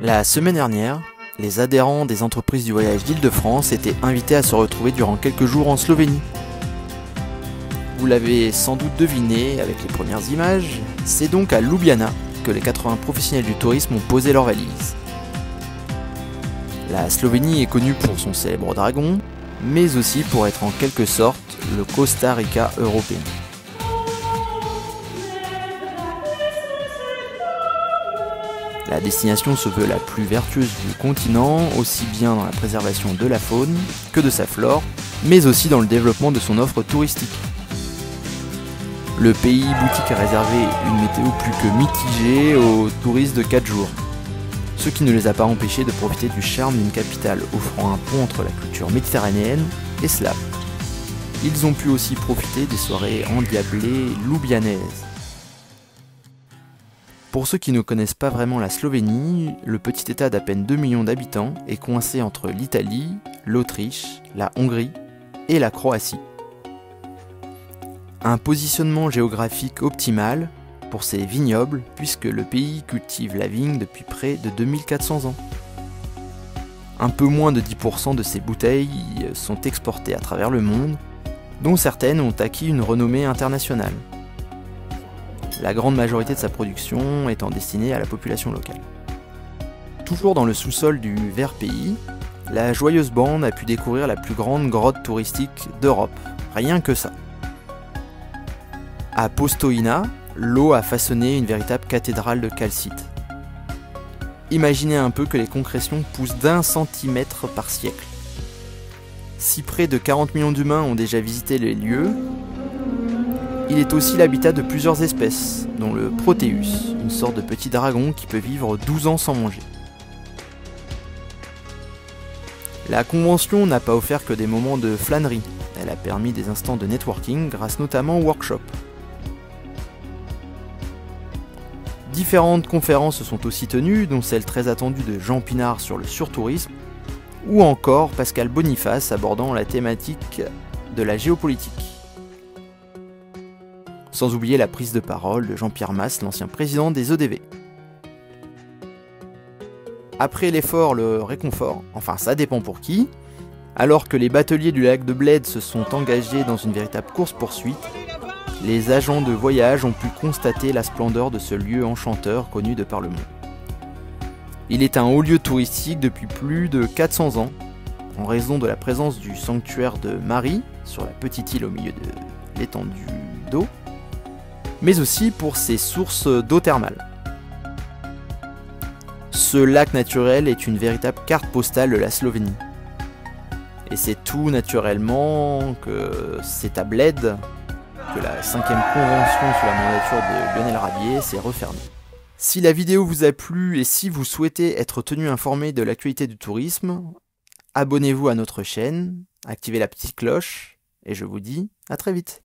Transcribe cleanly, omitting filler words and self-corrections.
La semaine dernière, les adhérents des entreprises du voyage d'Île-de-France étaient invités à se retrouver durant quelques jours en Slovénie. Vous l'avez sans doute deviné avec les premières images, c'est donc à Ljubljana que les 80 professionnels du tourisme ont posé leurs valises. La Slovénie est connue pour son célèbre dragon, mais aussi pour être en quelque sorte le Costa Rica européen. La destination se veut la plus vertueuse du continent, aussi bien dans la préservation de la faune que de sa flore, mais aussi dans le développement de son offre touristique. Le pays boutique a réservé une météo plus que mitigée aux touristes de 4 jours, ce qui ne les a pas empêchés de profiter du charme d'une capitale offrant un pont entre la culture méditerranéenne et slave. Ils ont pu aussi profiter des soirées endiablées ljubljanaises. Pour ceux qui ne connaissent pas vraiment la Slovénie, le petit état d'à peine 2 millions d'habitants est coincé entre l'Italie, l'Autriche, la Hongrie et la Croatie. Un positionnement géographique optimal pour ses vignobles puisque le pays cultive la vigne depuis près de 2400 ans. Un peu moins de 10% de ses bouteilles sont exportées à travers le monde, dont certaines ont acquis une renommée internationale. La grande majorité de sa production étant destinée à la population locale. Toujours dans le sous-sol du vert pays, la joyeuse bande a pu découvrir la plus grande grotte touristique d'Europe, rien que ça. À Postojna, l'eau a façonné une véritable cathédrale de calcite. Imaginez un peu que les concrétions poussent d'1 centimètre par siècle. Si près de 40 millions d'humains ont déjà visité les lieux, il est aussi l'habitat de plusieurs espèces, dont le Proteus, une sorte de petit dragon qui peut vivre 12 ans sans manger. La convention n'a pas offert que des moments de flânerie, elle a permis des instants de networking grâce notamment aux workshops. Différentes conférences se sont aussi tenues, dont celle très attendue de Jean Pinard sur le surtourisme, ou encore Pascal Boniface abordant la thématique de la géopolitique. Sans oublier la prise de parole de Jean-Pierre Masse, l'ancien président des EDV. Après l'effort, le réconfort, enfin ça dépend pour qui, alors que les bateliers du lac de Bled se sont engagés dans une véritable course-poursuite, les agents de voyage ont pu constater la splendeur de ce lieu enchanteur connu de par le monde. Il est un haut lieu touristique depuis plus de 400 ans, en raison de la présence du sanctuaire de Marie, sur la petite île au milieu de l'étendue d'eau, mais aussi pour ses sources d'eau thermale. Ce lac naturel est une véritable carte postale de la Slovénie. Et c'est tout naturellement que c'est à Bled que la 5e convention sous la mandature de Lionel Rabier s'est refermée. Si la vidéo vous a plu et si vous souhaitez être tenu informé de l'actualité du tourisme, abonnez-vous à notre chaîne, activez la petite cloche, et je vous dis à très vite.